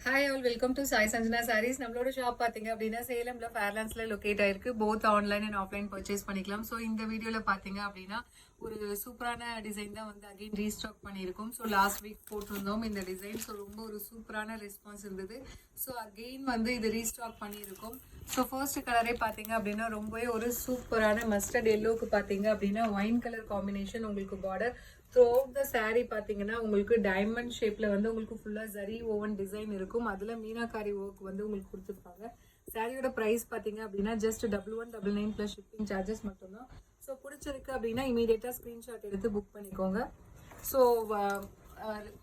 Hi all welcome to Sai Sanjana Sarees. நம்மளோட shop பார்த்தீங்க அப்படின்னா சேலம்ல ஃபேர்லாண்ட்ஸ்ல லொக்கேட் ஆயிருக்கு. Both online and offline purchase பண்ணிக்கலாம். ஸோ இந்த வீடியோவில் பார்த்தீங்க அப்படின்னா ஒரு சூப்பரான டிசைன் தான் வந்து அகைன் ரீஸ்டாக் பண்ணியிருக்கோம். ஸோ லாஸ்ட் வீக் போட்டிருந்தோம் இந்த டிசைன். ஸோ ரொம்ப ஒரு சூப்பரான ரெஸ்பான்ஸ் இருந்தது. ஸோ அகெயின் வந்து இது ரீஸ்டாக் பண்ணியிருக்கோம். ஸோ ஃபர்ஸ்ட் கலரே பார்த்தீங்க அப்படின்னா ரொம்பவே ஒரு சூப்பரான மஸ்டர்ட் எல்லோக்கு பார்த்தீங்க அப்படின்னா ஒயின் கலர் காம்பினேஷன் உங்களுக்கு border. Through out the sari பார்த்தீங்கன்னா உங்களுக்கு டைமண்ட் ஷேப்ல வந்து உங்களுக்கு ஃபுல்லா ஜரி ஓவன் டிசைன் இருக்கும். அதுல மீனாக்காரி ஒர்க் வந்து உங்களுக்கு கொடுத்துருப்பாங்க. சாரியோட பிரைஸ் பார்த்தீங்க அப்படின்னா ஜஸ்ட் 1199 பிளஸ் ஷிப்பிங் சார்ஜஸ் மட்டும்தான். ஸோ பிடிச்சிருக்கு அப்படின்னா இமீடியட்டா ஸ்கிரீன்ஷாட் எடுத்து புக் பண்ணிக்கோங்க. ஸோ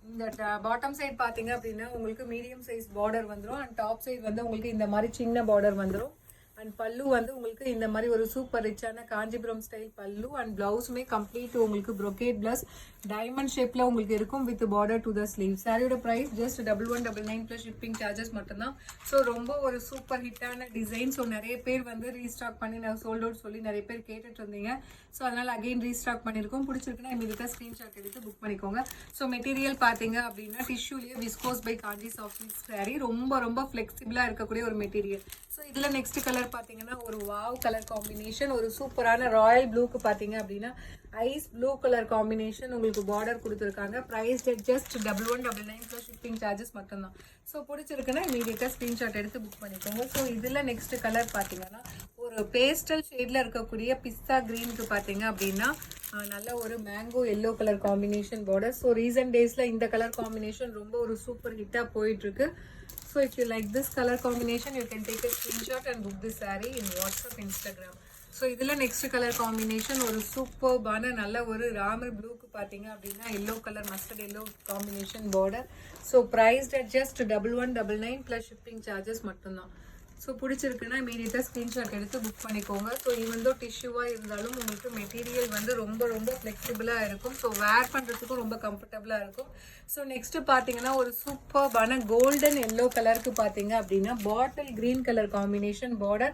இந்த பாட்டம் சைட் பார்த்தீங்க அப்படின்னா உங்களுக்கு மீடியம் சைஸ் பார்டர் வந்துடும். அண்ட் டாப் சைட் வந்து உங்களுக்கு இந்த மாதிரி சின்ன பார்டர் வந்துடும். அண்ட் பல்லு வந்து உங்களுக்கு இந்த மாதிரி ஒரு சூப்பர் ரிச்சான காஞ்சிபுரம் ஸ்டைல் பல்லு. அண்ட் பிளவுஸுமே கம்ப்ளீட் உங்களுக்கு ப்ரொகேட் பிளஸ் டைமண்ட் ஷேப்ல உங்களுக்கு இருக்கும் with border to the sleeve. சாரியோட price just 1199 plus shipping charges மட்டும்தான். ஸோ ரொம்ப ஒரு சூப்பர் ஹிட்டான டிசைன். ஸோ நிறைய பேர் வந்து ரீஸ்டாக் பண்ணி நான் சோல்ட் அவுட் சொல்லி நிறைய பேர் கேட்டுட்டு இருந்தீங்க. ஸோ அதனால அகைன் ரீஸ்டாக் பண்ணியிருக்கோம். பிடிச்சிருக்குன்னா இமீடியட்டா ஸ்கிரீன்ஷாட் எடுத்து புக் பண்ணிக்கோங்க. ஸோ மெட்டீரியல் பார்த்தீங்க அப்படின்னா டிஷ்யூலேயே viscose by Kanchi soft sari. ரொம்ப ரொம்ப ஃபிளெக்சிபிளா இருக்கக்கூடிய ஒரு மெட்டீரியல். ஸோ இதுல நெக்ஸ்ட் கலர் பார்த்தீங்கன்னா ஒரு வாவ் கலர் காம்பினேஷன். ஒரு சூப்பரான ராயல் ப்ளூக்கு பார்த்தீங்க அப்படின்னா ஐஸ் ப்ளூ கலர் காம்பினேஷன் உங்களுக்கு பார்டர் கொடுத்துருக்காங்க. Price just 1199 plus shipping charges மட்டும்தான். ஸோ பிடிச்சிருக்குன்னா இமீடியட்டா ஸ்கிரீன்ஷாட் எடுத்து புக் பண்ணிக்கோங்க. ஸோ இதுல நெக்ஸ்ட் கலர் பார்த்தீங்கன்னா ஒரு பேஸ்டல் ஷேட்ல இருக்கக்கூடிய பிஸ்தா கிரீனுக்கு பார்த்தீங்க அப்படின்னா நல்ல ஒரு mango yellow colour combination border. So recent டேஸ்ல இந்த கலர் காம்பினேஷன் ரொம்ப ஒரு சூப்பர் ஹிட்டா போயிட்டு இருக்கு. So if you like this color combination, you can take a screenshot and book this saree in WhatsApp, Instagram. So இதுல next color combination ஒரு சூப்பர்பான நல்ல ஒரு ராமர் ப்ளூக்கு பார்த்தீங்க அப்படின்னா yellow colour mustard yellow combination border. So prized at just 1199 plus shipping charges மட்டும்தான். So பிடிச்சிருக்குன்னா இமீடியட்டாக ஸ்க்ரீன்ஷாட் எடுத்து புக் பண்ணிக்கோங்க. ஸோ ஈவன் தோ டிஷ்யூவாக இருந்தாலும் உங்களுக்கு மெட்டீரியல் வந்து ரொம்ப ரொம்ப ஃப்ளெக்சிபிளாக இருக்கும். ஸோ வேர் பண்ணுறதுக்கும் ரொம்ப கம்ஃபர்டபுளாக இருக்கும். ஸோ நெக்ஸ்ட் பார்த்தீங்கன்னா ஒரு சூப்பர்பான கோல்டன் எல்லோ கலருக்கு பார்த்தீங்க அப்படின்னா bottle green colour combination border.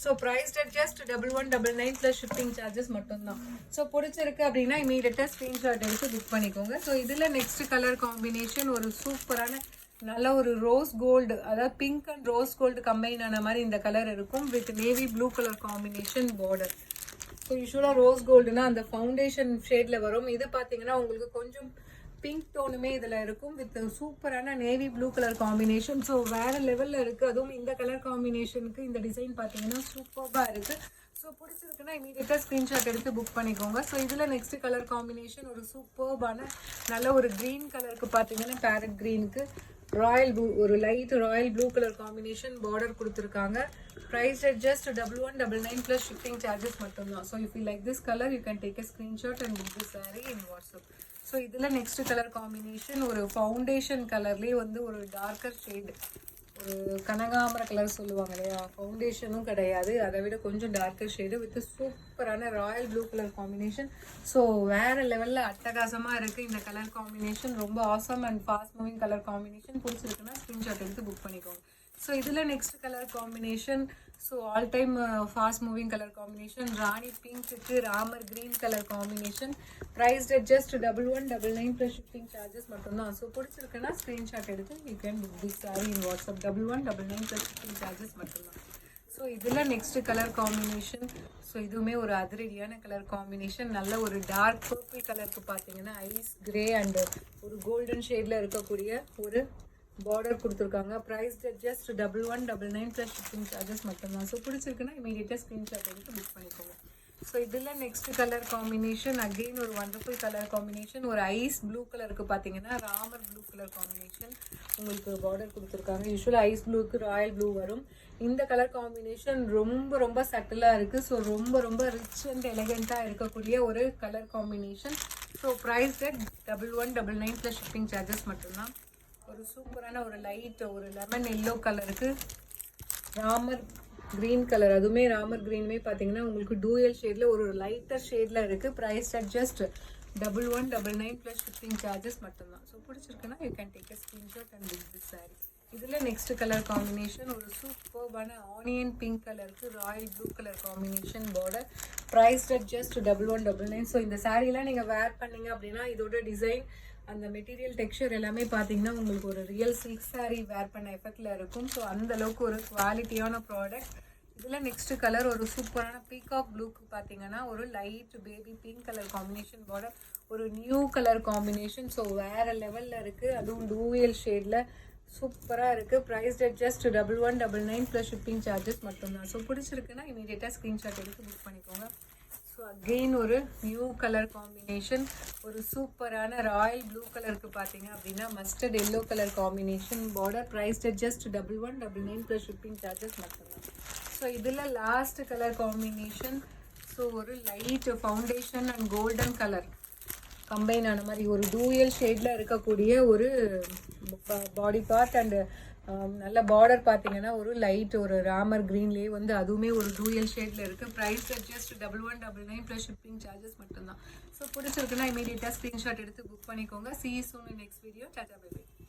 So prized at just 1199 plus shipping charges மட்டும்தான். ஸோ பிடிச்சிருக்கு அப்படின்னா இமீடியட்டாக ஸ்க்ரீன்ஷாட் எடுத்து புக் பண்ணிக்கோங்க. ஸோ இதில் நெக்ஸ்ட் கலர் காம்பினேஷன் ஒரு சூப்பரான நல்ல ஒரு ரோஸ் கோல்டு, அதாவது pink and rose gold combine ஆன மாதிரி இந்த கலர் இருக்கும் with navy blue colour combination border. So யூஸ்வலாக ரோஸ் கோல்டுனா அந்த ஃபவுண்டேஷன் ஷேட்ல வரும். இது பார்த்தீங்கன்னா உங்களுக்கு கொஞ்சம் பிங்க் டோனுமே இதில் இருக்கும் வித் சூப்பரான navy blue colour combination. So வேற லெவலில் இருக்குது. அதுவும் இந்த கலர் காம்பினேஷனுக்கு இந்த டிசைன் பார்த்தீங்கன்னா சூப்பராக இருக்குது. ஸோ பிடிச்சிருக்குன்னா இமீடியட்டாக ஸ்க்ரீன்ஷாட் எடுத்து புக் பண்ணிக்கோங்க. ஸோ இதில் நெக்ஸ்ட் கலர் காம்பினேஷன் ஒரு சூப்பர்பான நல்ல ஒரு க்ரீன் கலருக்கு பார்த்தீங்கன்னா பேரட் க்ரீனுக்கு ராயல் ப்ளூ ஒரு light royal blue colour combination border கொடுத்துருக்காங்க. Price at just 1199 plus shipping charges மட்டும்தான். So if you like this colour you can take a screenshot and book this sari in WhatsApp. So இதில் next colour combination ஒரு foundation கலர்லேயே வந்து ஒரு darker shade, ஒரு கனகாமர colour சொல்லுவாங்க இல்லையா, ஃபவுண்டேஷனும் கிடையாது, அதை விட கொஞ்சம் டார்க்கர் ஷேடு வித் சூப்பரான royal blue colour combination. So வேற லெவலில் அட்டகாசமாக இருக்குது இந்த கலர் காம்பினேஷன். ரொம்ப awesome and fast moving colour combination. பிடிச்சிருக்குன்னா ஸ்க்ரீன்ஷாட் எடுத்து புக் பண்ணிக்கோங்க. ஸோ இதில் next colour combination so all time fast moving colour combination rani பிங்க்கு Ramar green colour combination. Price at just 1199 plus shipping charges மட்டும்தான். ஸோ பிடிச்சிருக்குன்னா screenshot எடுத்து you can book this sari in WhatsApp. 1199 plus shipping charges மட்டும்தான். So இதில் next colour combination so இதுவுமே ஒரு அதிரடியான colour combination. நல்ல ஒரு டார்க் பர்பிள் கலருக்கு பார்த்தீங்கன்னா ஐஸ் கிரே அண்ட் ஒரு கோல்டன் ஷேடில் இருக்கக்கூடிய ஒரு பார்டர் கொடுத்துருக்காங்க. Price just 1199 plus shipping charges மட்டும்தான். ஸோ பிடிச்சிருக்குன்னா இமீடியட்டாக ஸ்க்ரீன்ஷாட் எடுத்து புக் பண்ணிக்கோங்க. ஸோ இதில் நெக்ஸ்ட் கலர் காம்பினேஷன் அகெயின் ஒரு வண்டர்ஃபுல் கலர் காம்பினேஷன். ஒரு ஐஸ் ப்ளூ கலருக்கு பார்த்தீங்கன்னா ராமர் ப்ளூ கலர் காம்பினேஷன் உங்களுக்கு பார்டர் கொடுத்துருக்காங்க. யூஸ்வலாக ஐஸ் ப்ளூக்கு ராயல் ப்ளூ வரும். இந்த கலர் காம்பினேஷன் ரொம்ப ரொம்ப சட்டிலாக இருக்குது. ஸோ ரொம்ப ரொம்ப ரிச் அண்ட் எலகெண்ட்டாக இருக்கக்கூடிய ஒரு colour combination. So price 1199 plus shipping charges மட்டும்தான். ஒரு சூப்பரான ஒரு லைட் ஒரு லெமன் எல்லோ கலருக்கு ராமர் கிரீன் கலர், அதுவுமே ராமர் கிரீனுமே பார்த்தீங்கன்னா உங்களுக்கு டூயல் ஷேடில் ஒரு லைட்டர் ஷேடில் இருக்குது. Price at just 1199 plus shipping charges மட்டும்தான். ஸோ பிடிச்சிருக்குன்னா you can take a screenshot and book this sari. இதில் நெக்ஸ்ட் கலர் காம்பினேஷன் ஒரு சூப்பர்பான ஆனியன் பிங்க் கலருக்கு royal blue colour combination border. Price at just 1199. So இந்த சாரீலாம் நீங்கள் வேர் பண்ணீங்க அப்படின்னா இதோட டிசைன் அந்த மெட்டீரியல் டெக்ஸ்சர் எல்லாமே பார்த்தீங்கன்னா உங்களுக்கு ஒரு ரியல் சில்க் saree வேர் பண்ண எஃபெக்டில் இருக்கும். ஸோ அந்த அளவுக்கு ஒரு குவாலிட்டியான ப்ராடக்ட். இதில் நெக்ஸ்ட் கலர் ஒரு சூப்பரான பீகாக் ப்ளூக்கு பார்த்தீங்கன்னா ஒரு light baby pink colour combination border, ஒரு நியூ கலர் காம்பினேஷன். ஸோ வேறு லெவலில் இருக்குது, அதுவும் டூவியல் ஷேடில் சூப்பராக இருக்குது. Price just 1199 plus shipping charges மட்டும்தான். ஸோ பிடிச்சிருக்குன்னா இமீடியட்டாக ஸ்க்ரீன்ஷாட் எடுத்து புக் பண்ணிக்கோங்க. ஸோ அகெயின் ஒரு நியூ கலர் காம்பினேஷன், ஒரு சூப்பரான ராயல் ப்ளூ கலருக்கு பார்த்தீங்க அப்படின்னா mustard yellow colour combination border. Price just 1199 plus shipping charges மட்டும்தான். ஸோ இதில் லாஸ்ட் கலர் காம்பினேஷன், ஸோ ஒரு light foundation and golden colour combine ஆன மாதிரி ஒரு டூயல் ஷேடில் இருக்கக்கூடிய ஒரு பாடி பார்ட் அண்டு நல்ல பார்டர் பார்த்தீங்கன்னா ஒரு லைட் ஒரு ராமர் க்ரீன்லேயே வந்து அதுவுமே ஒரு டூயல் ஷேடில் இருக்குது. Price just 1199 plus shipping charges மட்டும்தான். ஸோ பிடிச்சிருக்குன்னா இமீடியட்டாக ஸ்க்ரீன்ஷாட் எடுத்து புக் பண்ணிக்கோங்க. See you soon in next video. Tata bye bye.